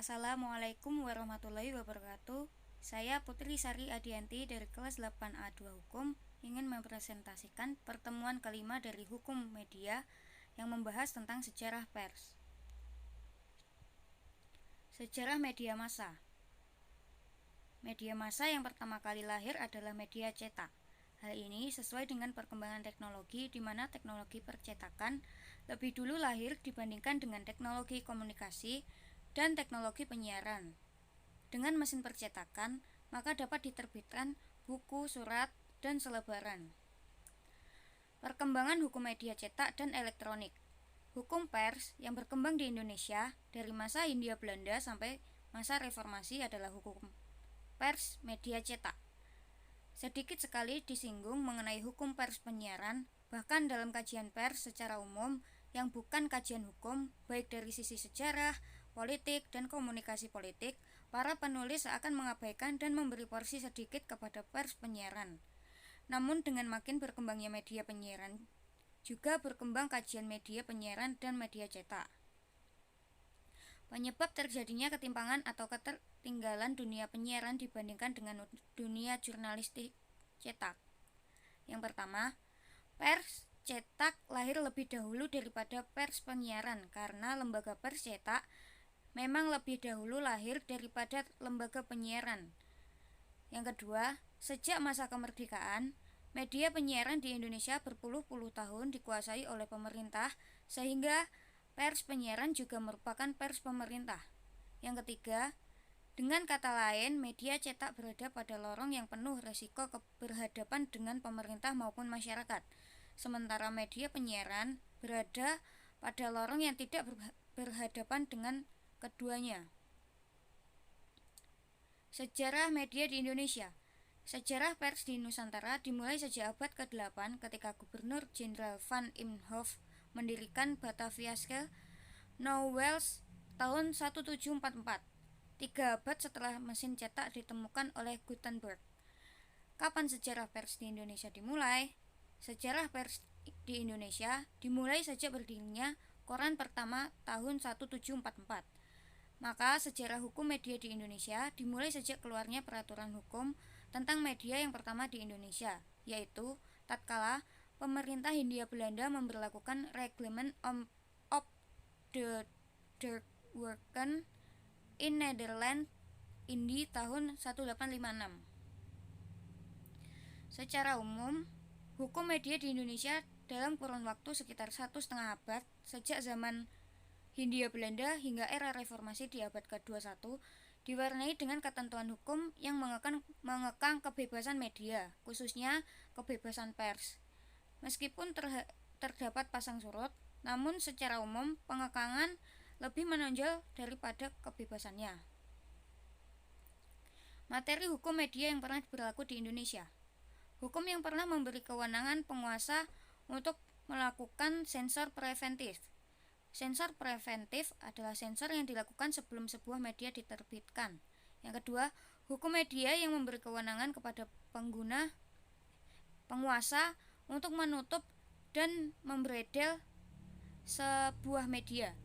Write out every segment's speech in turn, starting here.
Assalamualaikum warahmatullahi wabarakatuh. Saya Putri Sari Adianti dari kelas 8A2 Hukum ingin mempresentasikan pertemuan kelima dari Hukum Media yang membahas tentang sejarah pers. Sejarah media massa. Media massa yang pertama kali lahir adalah media cetak. Hal ini sesuai dengan perkembangan teknologi di mana teknologi percetakan lebih dulu lahir dibandingkan dengan teknologi komunikasi dan teknologi penyiaran. Dengan mesin percetakan, maka dapat diterbitkan buku, surat, dan selebaran. Perkembangan hukum media cetak dan elektronik. Hukum pers yang berkembang di Indonesia dari masa Hindia Belanda sampai masa Reformasi adalah hukum pers media cetak. Sedikit sekali disinggung mengenai hukum pers penyiaran, bahkan dalam kajian pers secara umum yang bukan kajian hukum, baik dari sisi sejarah, politik, dan komunikasi politik, para penulis akan mengabaikan dan memberi porsi sedikit kepada pers penyiaran. Namun dengan makin berkembangnya media penyiaran, juga berkembang kajian media penyiaran dan media cetak. Penyebab terjadinya ketimpangan atau ketertinggalan dunia penyiaran dibandingkan dengan dunia jurnalistik cetak. Yang pertama, pers cetak lahir lebih dahulu daripada pers penyiaran karena lembaga pers cetak memang lebih dahulu lahir daripada lembaga penyiaran. Yang kedua, sejak masa kemerdekaan, media penyiaran di Indonesia berpuluh-puluh tahun dikuasai oleh pemerintah sehingga pers penyiaran juga merupakan pers pemerintah. Yang ketiga, dengan kata lain, media cetak berada pada lorong yang penuh resiko berhadapan dengan pemerintah maupun masyarakat. Sementara media penyiaran berada pada lorong yang tidak berhadapan dengan keduanya. Sejarah media di Indonesia. Sejarah pers di Nusantara dimulai sejak abad ke-8 ketika Gubernur Jenderal Van Imhoff mendirikan Bataviaske Nouwels tahun 1744, 3 abad setelah mesin cetak ditemukan oleh Gutenberg. Kapan sejarah pers di Indonesia dimulai? Sejarah pers di Indonesia dimulai sejak berdirinya koran pertama tahun 1744. Maka sejarah hukum media di Indonesia dimulai sejak keluarnya peraturan hukum tentang media yang pertama di Indonesia, yaitu tatkala pemerintah Hindia Belanda memberlakukan Reglement of the Drukwerken in Nederland Indi tahun 1856. Secara umum, hukum media di Indonesia dalam kurun waktu sekitar 1,5 abad sejak zaman Hindia Belanda hingga era reformasi di abad ke-21 diwarnai dengan ketentuan hukum yang mengekang kebebasan media, khususnya kebebasan pers. Meskipun terdapat pasang surut, namun secara umum pengekangan lebih menonjol daripada kebebasannya. Materi hukum media yang pernah berlaku di Indonesia. Hukum yang pernah memberi kewenangan penguasa untuk melakukan sensor preventif. Sensor preventif adalah sensor yang dilakukan sebelum sebuah media diterbitkan. Yang kedua, hukum media yang memberi kewenangan kepada penguasa untuk menutup dan membredel sebuah media.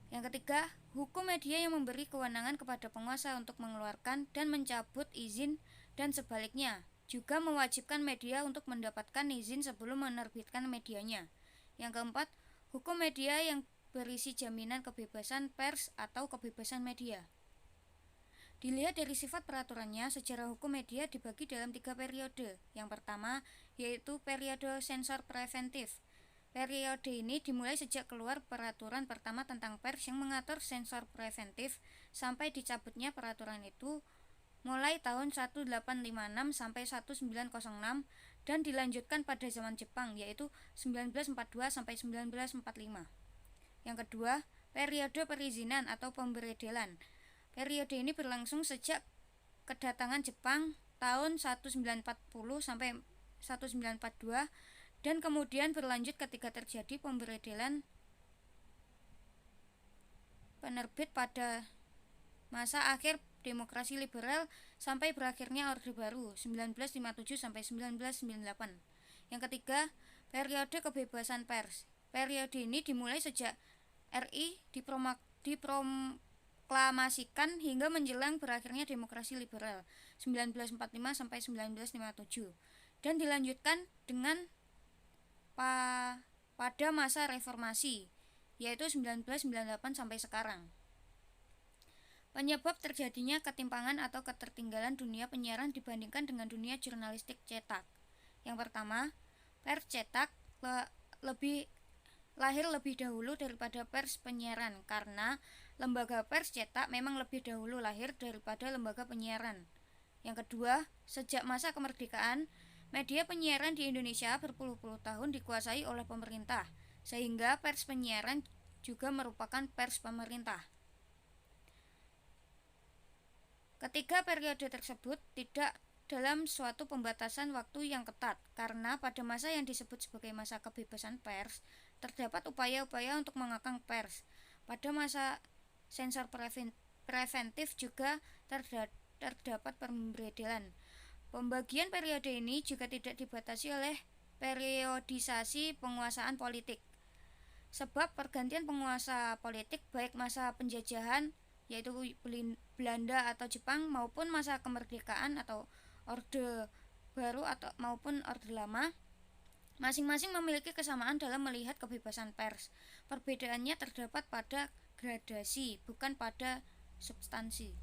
Yang ketiga, hukum media yang memberi kewenangan kepada penguasa untuk mengeluarkan dan mencabut izin dan sebaliknya, juga mewajibkan media untuk mendapatkan izin sebelum menerbitkan medianya. Yang keempat, hukum media yang berisi jaminan kebebasan pers atau kebebasan media. Dilihat dari sifat peraturannya, sejarah hukum media dibagi dalam 3 periode. Yang pertama, yaitu periode sensor preventif. Periode ini dimulai sejak keluar peraturan pertama tentang pers yang mengatur sensor preventif sampai dicabutnya peraturan itu mulai tahun 1856 sampai 1906 dan dilanjutkan pada zaman Jepang yaitu 1942 sampai 1945. Yang kedua, periode perizinan atau pemberedelan. Periode ini berlangsung sejak kedatangan Jepang tahun 1940 sampai 1942 dan kemudian berlanjut ketika terjadi pemberedelan penerbit pada masa akhir demokrasi liberal sampai berakhirnya Orde Baru 1957 sampai 1998. Yang ketiga, periode kebebasan pers. Periode ini dimulai sejak RI diproklamasikan hingga menjelang berakhirnya demokrasi liberal 1945 sampai 1957 dan dilanjutkan dengan pada masa reformasi yaitu 1998 sampai sekarang. Penyebab terjadinya ketimpangan atau ketertinggalan dunia penyiaran dibandingkan dengan dunia jurnalistik cetak. Yang pertama, pers cetak lahir lebih dahulu daripada pers penyiaran karena lembaga pers cetak memang lebih dahulu lahir daripada lembaga penyiaran. Yang kedua, sejak masa kemerdekaan, media penyiaran di Indonesia berpuluh-puluh tahun dikuasai oleh pemerintah, sehingga pers penyiaran juga merupakan pers pemerintah. Ketiga periode tersebut tidak dalam suatu pembatasan waktu yang ketat, karena pada masa yang disebut sebagai masa kebebasan pers, terdapat upaya-upaya untuk mengekang pers. Pada masa sensor preventif juga terdapat pemberedelan. Pembagian periode ini juga tidak dibatasi oleh periodisasi penguasaan politik. Sebab pergantian penguasa politik baik masa penjajahan yaitu Belanda atau Jepang maupun masa kemerdekaan atau Orde Baru atau maupun Orde Lama masing-masing memiliki kesamaan dalam melihat kebebasan pers. Perbedaannya terdapat pada gradasi, bukan pada substansi.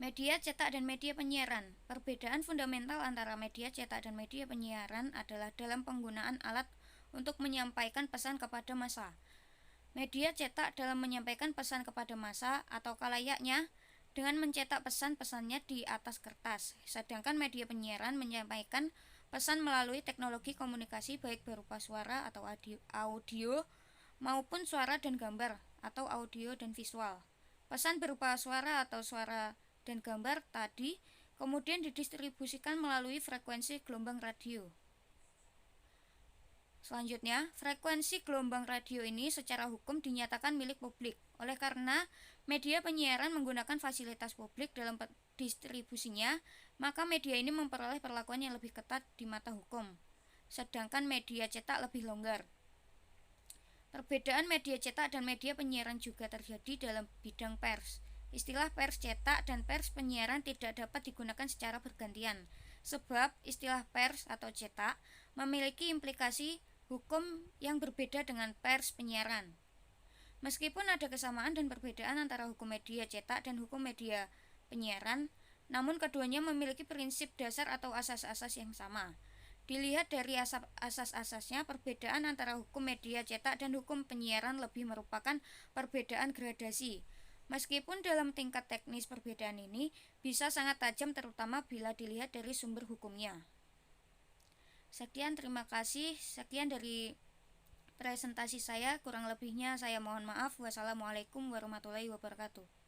Media cetak dan media penyiaran. Perbedaan fundamental antara media cetak dan media penyiaran adalah dalam penggunaan alat untuk menyampaikan pesan kepada massa. Media cetak dalam menyampaikan pesan kepada massa atau kalayaknya dengan mencetak pesan-pesannya di atas kertas, sedangkan media penyiaran menyampaikan pesan melalui teknologi komunikasi baik berupa suara atau audio maupun suara dan gambar atau audio dan visual. Pesan berupa suara atau suara dan gambar tadi kemudian didistribusikan melalui frekuensi gelombang radio. Selanjutnya, frekuensi gelombang radio ini secara hukum dinyatakan milik publik. Oleh karena media penyiaran menggunakan fasilitas publik dalam distribusinya, maka media ini memperoleh perlakuan yang lebih ketat di mata hukum, sedangkan media cetak lebih longgar. Perbedaan media cetak dan media penyiaran juga terjadi dalam bidang pers. Istilah pers cetak dan pers penyiaran tidak dapat digunakan secara bergantian, sebab istilah pers atau cetak memiliki implikasi hukum yang berbeda dengan pers penyiaran. Meskipun ada kesamaan dan perbedaan antara hukum media cetak dan hukum media penyiaran, namun keduanya memiliki prinsip dasar atau asas-asas yang sama. Dilihat dari asas-asasnya, perbedaan antara hukum media cetak dan hukum penyiaran lebih merupakan perbedaan gradasi. Meskipun dalam tingkat teknis perbedaan ini bisa sangat tajam terutama bila dilihat dari sumber hukumnya. Sekian, terima kasih. Sekian dari presentasi saya, kurang lebihnya saya mohon maaf. Wassalamualaikum warahmatullahi wabarakatuh.